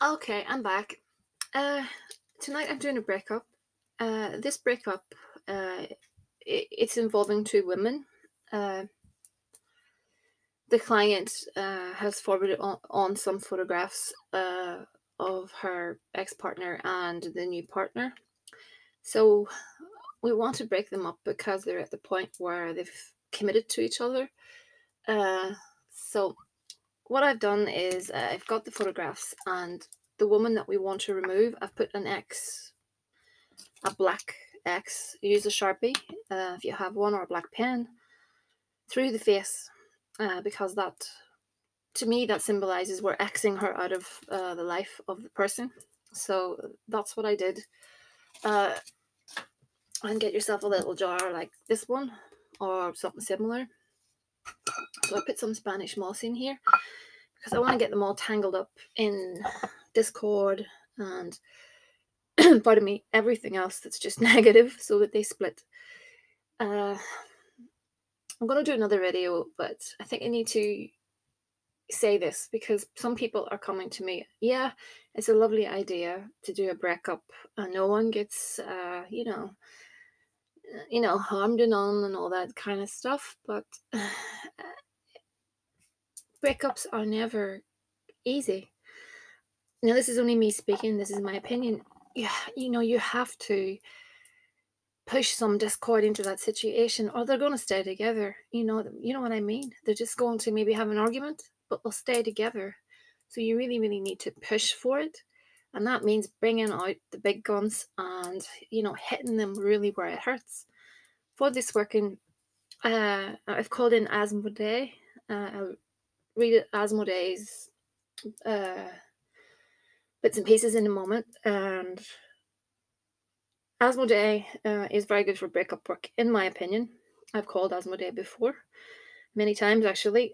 Okay, I'm back. Uh, Tonight I'm doing a breakup. This breakup, it's involving two women. Uh, the client has forwarded on some photographs of her ex-partner and the new partner. So we want to break them up because they're at the point where they've committed to each other. So what I've done is I've got the photographs, and the woman that we want to remove, I've put a black X. Use a Sharpie, if you have one, or a black pen, through the face, because that, to me, that symbolizes we're Xing her out of the life of the person. So that's what I did. And get yourself a little jar like this one or something similar. So I put some Spanish moss in here because I want to get them all tangled up in Discord and pardon me, everything else that's just negative, so that they split. I'm going to do another video, but I think I need to say this because some people are coming to me. Yeah, it's a lovely idea to do a breakup and no one gets, harmed and on and all that kind of stuff. But breakups are never easy. Now, this is only me speaking. This is my opinion. Yeah, you have to push some discord into that situation, or they're going to stay together. You know what I mean? They're just going to maybe have an argument, but they'll stay together. So you really, really need to push for it, and that means bringing out the big guns and hitting them really where it hurts. For this working, I've called in Asmoday. I'll read Asmoday's bits and pieces in a moment, and Asmoday is very good for breakup work, in my opinion. I've called Asmoday before, many times actually.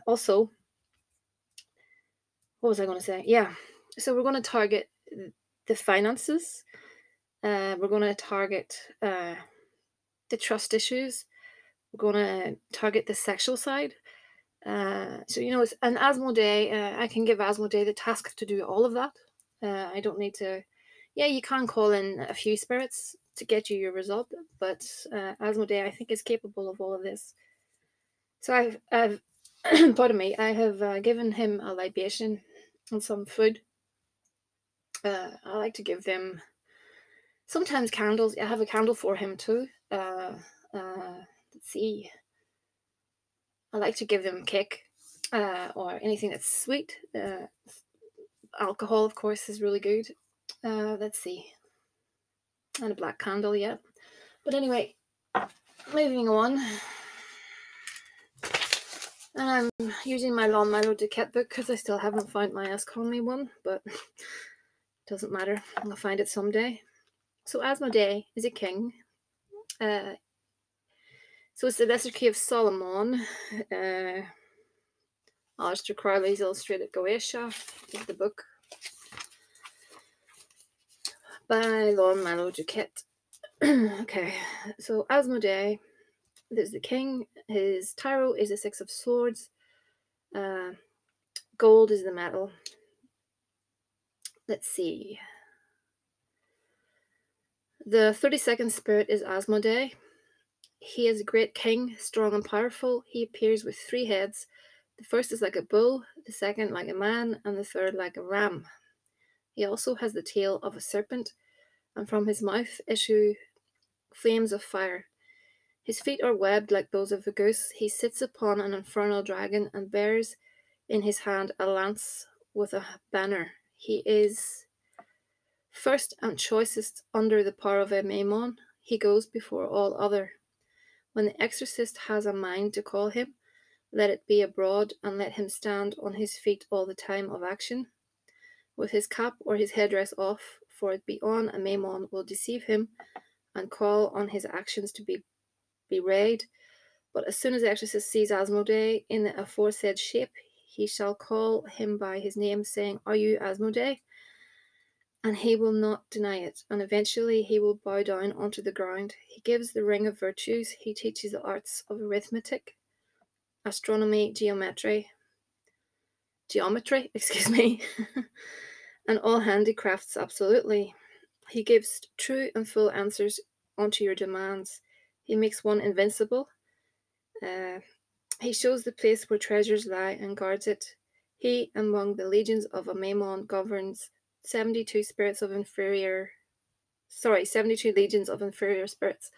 Also, what was I going to say? Yeah, so we're going to target the finances. We're going to target the trust issues. We're going to target the sexual side. It's an Asmoday. I can give Asmoday the task to do all of that. I don't need to. Yeah, you can call in a few spirits to get you your result, but Asmoday, I think, is capable of all of this. So I've pardon me, I have given him a libation and some food. I like to give them sometimes candles. I have a candle for him too. Let's see. I like to give them cake or anything that's sweet. Alcohol, of course, is really good. Let's see. And a black candle, yeah. But anyway, moving on. And I'm using my Long Milo Duquette book because I still haven't found my Ask Me one, but it doesn't matter. I'll find it someday. So Asmoday is a king. So it's the Lesser Key of Solomon. Aleister Crowley's Illustrated Goetia is the book by Long Milo Duquette. Okay, so Asmoday, there's the king. His tarot is a Six of Swords. Gold is the metal. Let's see. The 32nd spirit is Asmoday. He is a great king, strong and powerful. He appears with 3 heads. The first is like a bull, the second like a man, and the third like a ram. He also has the tail of a serpent, and from his mouth issue flames of fire. His feet are webbed like those of a goose. He sits upon an infernal dragon and bears in his hand a lance with a banner. He is first and choicest under the power of a Maimon. He goes before all other. When the exorcist has a mind to call him, let it be abroad, and let him stand on his feet all the time of action, with his cap or his headdress off, for it be on, a Maimon will deceive him and call on his actions to be bewrayed. But as soon as the exorcist sees Asmoday in the aforesaid shape, he shall call him by his name, saying, "Are you Asmoday?" And he will not deny it, and eventually he will bow down onto the ground. He gives the ring of virtues. He teaches the arts of arithmetic, astronomy, geometry, and all handicrafts, absolutely. He gives true and full answers onto your demands. He makes one invincible. He shows the place where treasures lie and guards it. He, among the legions of a Maimon, governs 72 spirits of 72 legions of inferior spirits.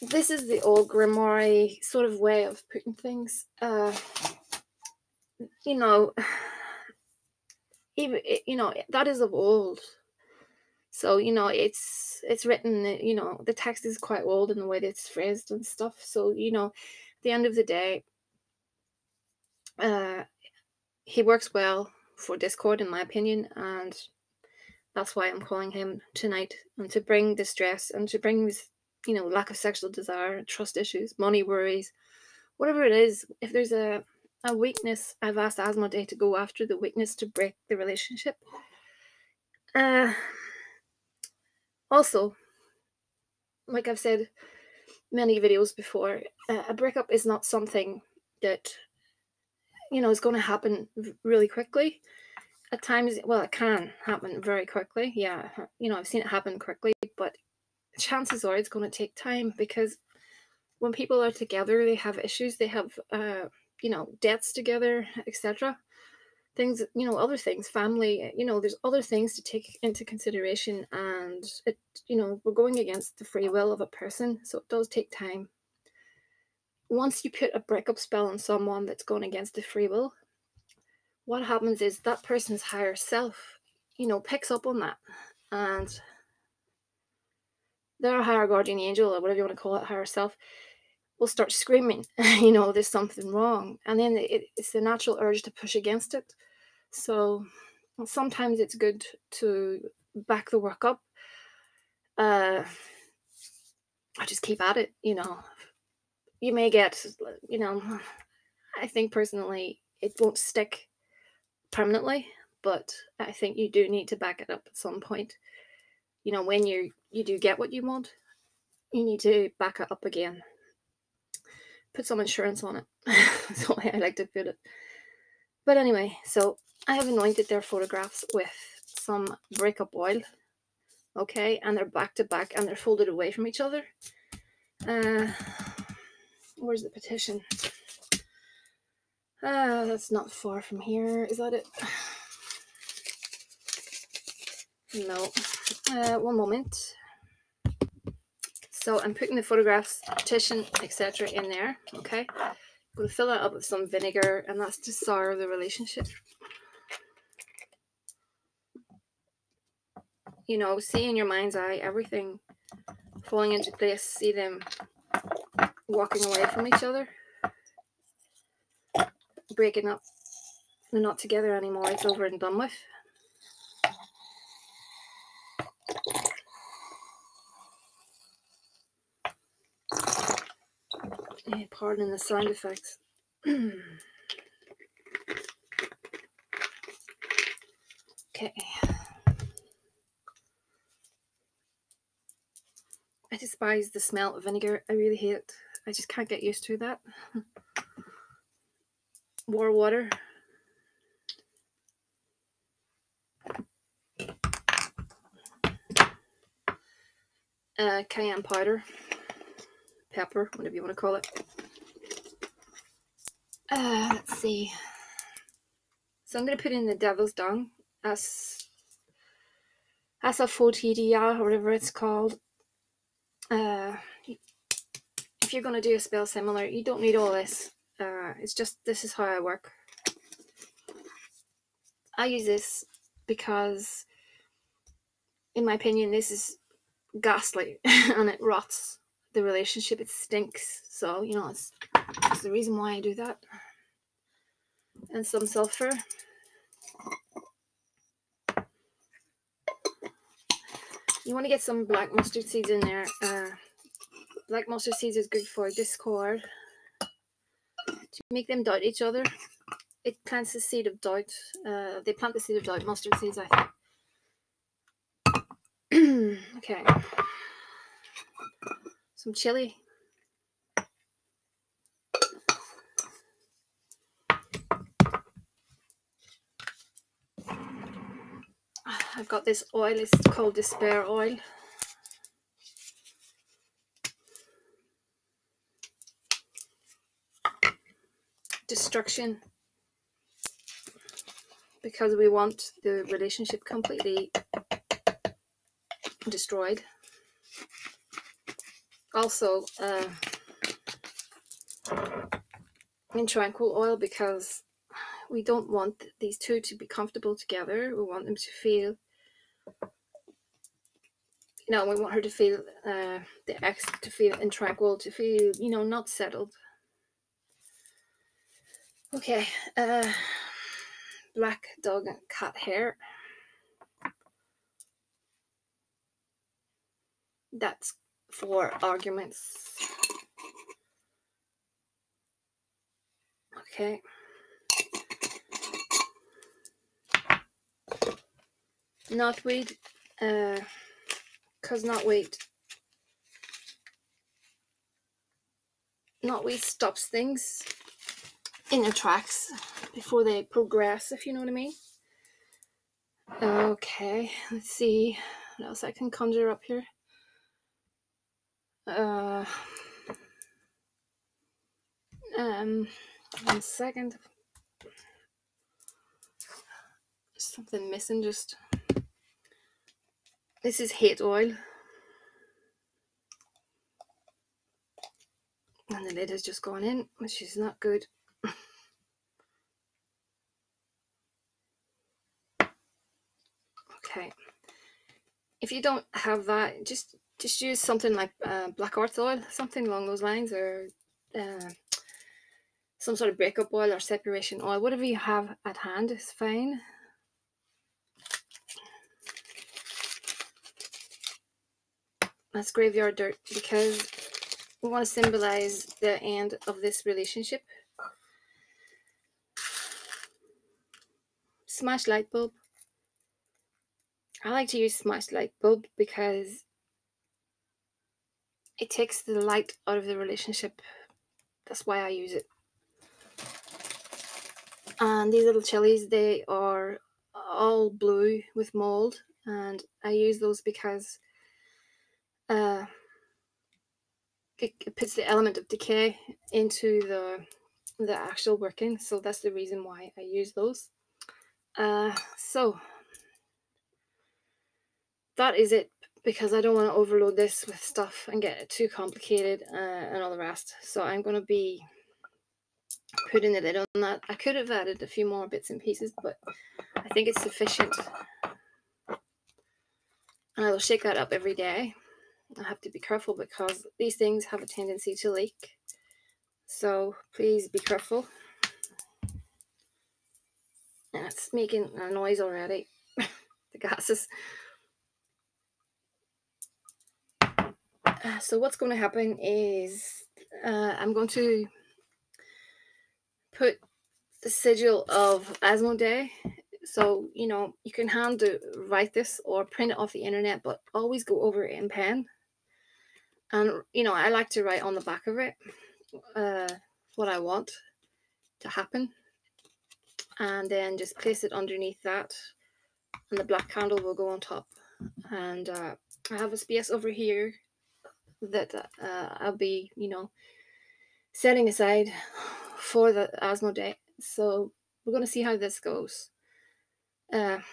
This is the old grimoire sort of way of putting things. That is of old. So, it's written, the text is quite old in the way that it's phrased and stuff. So, at the end of the day, he works well for Discord, in my opinion, and that's why I'm calling him tonight, and to bring distress and to bring this, lack of sexual desire, trust issues, money worries, whatever it is. If there's a weakness, I've asked Asmoday to go after the weakness to break the relationship. Also, like I've said many videos before, a breakup is not something that is going to happen really quickly. At times, it can happen very quickly. Yeah, I've seen it happen quickly, but chances are it's going to take time, because when people are together, they have issues, they have debts together, etc. Things, other things, family, there's other things to take into consideration, and it, we're going against the free will of a person, so it does take time. Once you put a breakup spell on someone that's going against the free will, what happens is that person's higher self, picks up on that, and their higher guardian angel, or whatever you want to call it, higher self, will start screaming, there's something wrong, and then it's the natural urge to push against it. So sometimes it's good to back the work up. I just keep at it. You may get, I think personally it won't stick permanently, but I think you do need to back it up at some point. When you do get what you want, you need to back it up again. Put some insurance on it. That's the way I like to put it. But anyway, so I have anointed their photographs with some breakup oil. Okay, and they're back to back, and they're folded away from each other. Where's the petition? That's not far from here. Is that it? No. One moment. So I'm putting the photographs, petition, etc. in there. Okay. I'm going to fill that up with some vinegar, and that's to sour the relationship. See in your mind's eye everything falling into place. See them walking away from each other, breaking up. They're not together anymore. It's over and done with. Pardon the sound effects. Okay. I despise the smell of vinegar. I really hate it. I just can't get used to that. More water. Cayenne powder. Pepper, whatever you want to call it. Let's see. So I'm going to put in the devil's dung. Asafotidia, or whatever it's called. If you're going to do a spell similar, you don't need all this. It's just, this is how I work. I use this because, in my opinion, this is ghastly and it rots the relationship. It stinks. So, it's the reason why I do that. And some sulfur. You want to get some black mustard seeds in there. Black mustard seeds is good for discord. To make them doubt each other. It plants the seed of doubt. They plant the seed of doubt, mustard seeds, I think. Okay. Some chili. I've got this oil, it's called Despair Oil. Destruction, because we want the relationship completely destroyed. Also, in Tranquil Oil, because we don't want these two to be comfortable together. We want them to feel, we want her to feel, the ex to feel in Tranquil, to feel, not settled. Okay, black dog and cat hair. That's for arguments. Okay. Knotweed, because knotweed stops things in their tracks before they progress, if you know what I mean. Okay, let's see what else I can conjure up here. 1 second. There's something missing. Just this is hate oil, and the lid has just gone in, which is not good. Okay, if you don't have that, just use something like black earth oil, something along those lines, or some sort of breakup oil or separation oil. Whatever you have at hand is fine. That's graveyard dirt, because we want to symbolize the end of this relationship. Smashed light bulb. I like to use smashed light bulb because it takes the light out of the relationship. That's why I use it. And these little chilies, they are all blue with mold, and I use those because it puts the element of decay into the actual working. So that's the reason why I use those. So that is it, because I don't want to overload this with stuff and get it too complicated and all the rest. So I'm going to be putting a lid on that. I could have added a few more bits and pieces, but I think it's sufficient. And I will shake that up every day. I have to be careful because these things have a tendency to leak. So please be careful. And it's making a noise already. The gases. So what's going to happen is I'm going to put the sigil of Asmoday. So, you can hand write this or print it off the internet, but always go over it in pen. And, I like to write on the back of it what I want to happen. And then just place it underneath that. And the black candle will go on top. And I have a space over here that I'll be, setting aside for the Asmoday. So we're going to see how this goes.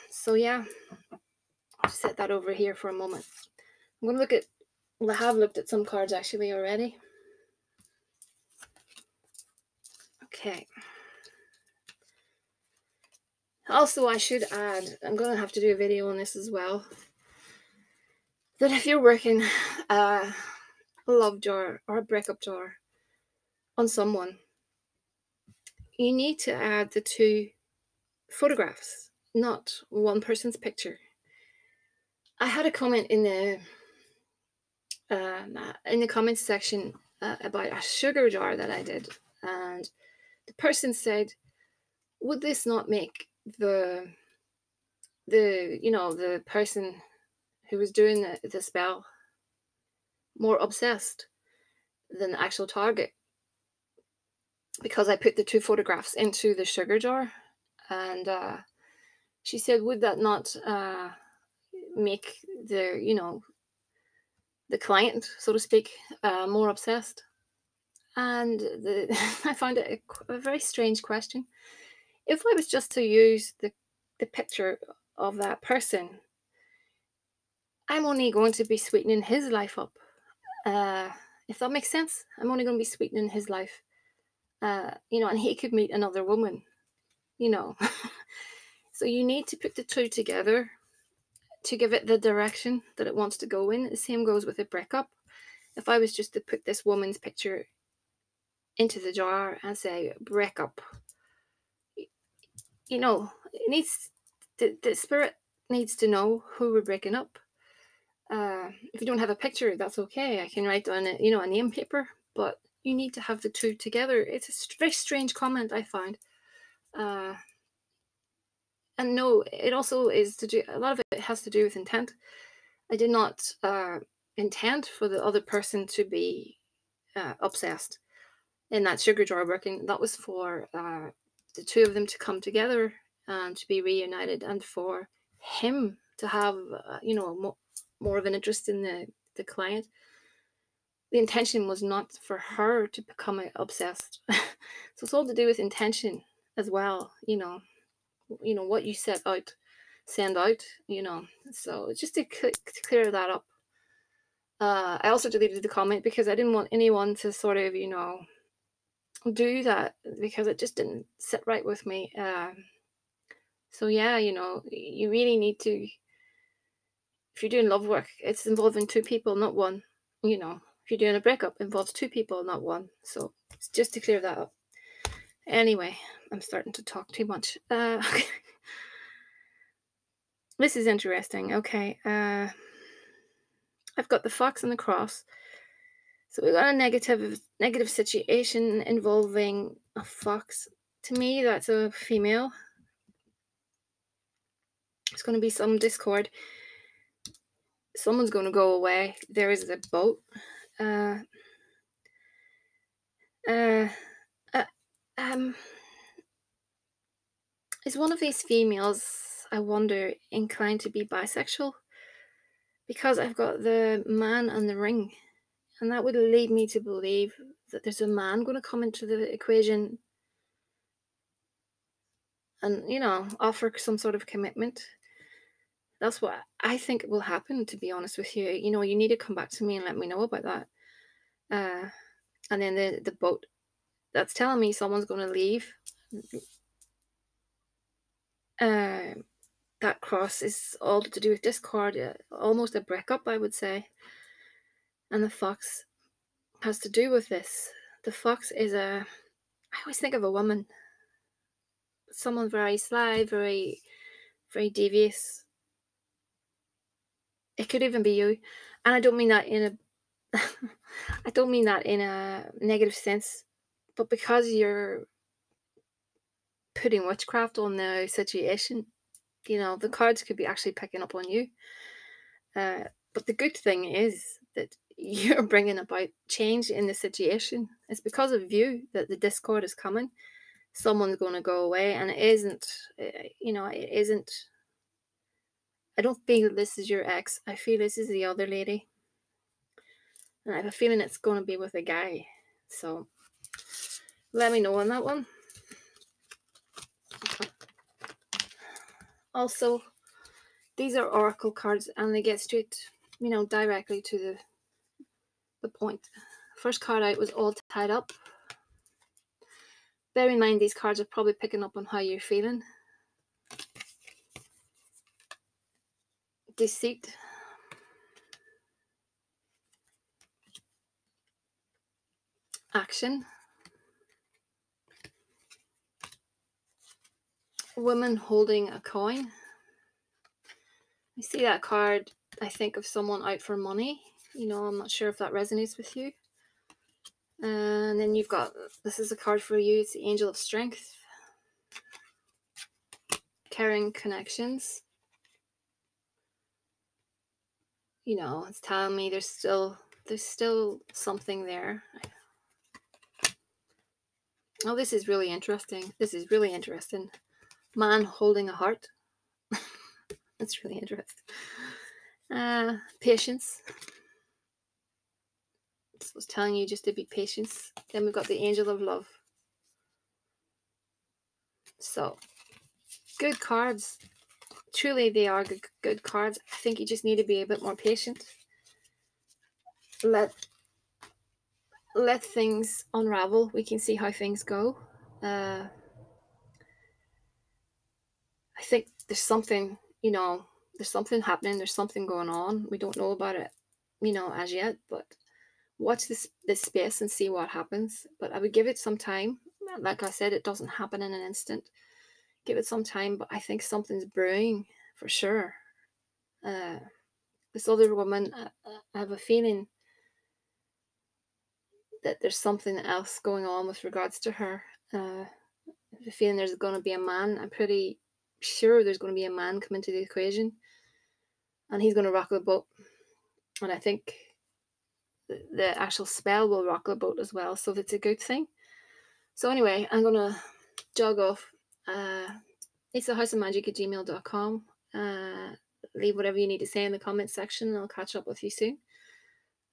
So yeah, I'll set that over here for a moment. I'm going to look at, I have looked at some cards actually already. Okay. Also, I should add, I'm going to have to do a video on this as well, that if you're working a love jar or a breakup jar on someone, you need to add the 2 photographs, not one person's picture. I had a comment in the comments section about a sugar jar that I did, and the person said, would this not make the person who was doing the spell more obsessed than the actual target, because I put the 2 photographs into the sugar jar? And she said, would that not make the client, so to speak, more obsessed. And I found it a very strange question. If I was just to use the picture of that person, I'm only going to be sweetening his life up. If that makes sense, I'm only going to be sweetening his life. And he could meet another woman, you know. So you need to put the two together to give it the direction that it wants to go in. The same goes with a breakup. If I was just to put this woman's picture into the jar and say breakup, it needs the spirit needs to know who we're breaking up. If you don't have a picture, that's okay. I can write on a name paper, but you need to have the two together. It's a very strange comment, I find. And no, it also is to do, a lot of it has to do with intent. I did not intend for the other person to be obsessed in that sugar jar working. That was for the two of them to come together and to be reunited, and for him to have more of an interest in the client. The intention was not for her to become obsessed. So it's all to do with intention as well. What you send out. So just to clear that up. I also deleted the comment because I didn't want anyone to sort of do that, because it just didn't sit right with me. So yeah, you really need to, if you're doing love work, it's involving two people, not one. If you're doing a breakup, it involves two people, not one. So it's just to clear that up. Anyway, I'm starting to talk too much. This is interesting. Okay. I've got the fox and the cross. So we've got a negative situation involving a fox. To me, that's a female. It's going to be some discord. Someone's going to go away. There is a boat. Is one of these females, I wonder, inclined to be bisexual? Because I've got the man and the ring, and that would lead me to believe that there's a man going to come into the equation and, offer some sort of commitment. That's what I think will happen, to be honest with you. You need to come back to me and let me know about that. And then the boat, that's telling me someone's going to leave. That cross is all to do with discord, almost a breakup, I would say. And the fox has to do with this. The fox is I always think of a woman, someone very sly, very, very devious. It could even be you, and I don't mean that in a negative sense, but because you're putting witchcraft on the situation, the cards could be actually picking up on you. But the good thing is that you're bringing about change in the situation. It's because of you that the discord is coming. Someone's going to go away, and it isn't. It isn't. I don't feel this is your ex. I feel this is the other lady. And I have a feeling it's going to be with a guy. So let me know on that one. Also, these are oracle cards, and they get straight, directly to the point. First card out was all tied up. Bear in mind, these cards are probably picking up on how you're feeling. Deceit. Action. Woman holding a coin. I see that card, I think of someone out for money. I'm not sure if that resonates with you. And then you've got, this is a card for you. It's the Angel of Strength. Caring connections. It's telling me there's still something there. Oh, this is really interesting. Man holding a heart. That's really interesting. Patience. I was telling you just to be patient. Then we've got the Angel of Love. So, good cards. Truly, they are good cards. I think you just need to be a bit more patient. Let things unravel. We can see how things go. I think there's something, there's something happening. There's something going on. We don't know about it, as yet. But watch this space and see what happens. But I would give it some time. Like I said, it doesn't happen in an instant. Give it some time. But I think something's brewing for sure. This other woman, I have a feeling that there's something else going on with regards to her. I have a feeling there's going to be a man. I'm pretty sure there's going to be a man come into the equation, and he's going to rock the boat. And I think the actual spell will rock the boat as well, so it's a good thing. So anyway, I'm going to jog off. It's thehouseofmagick@gmail.com. Leave whatever you need to say in the comments section, and I'll catch up with you soon.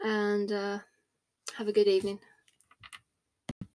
And have a good evening.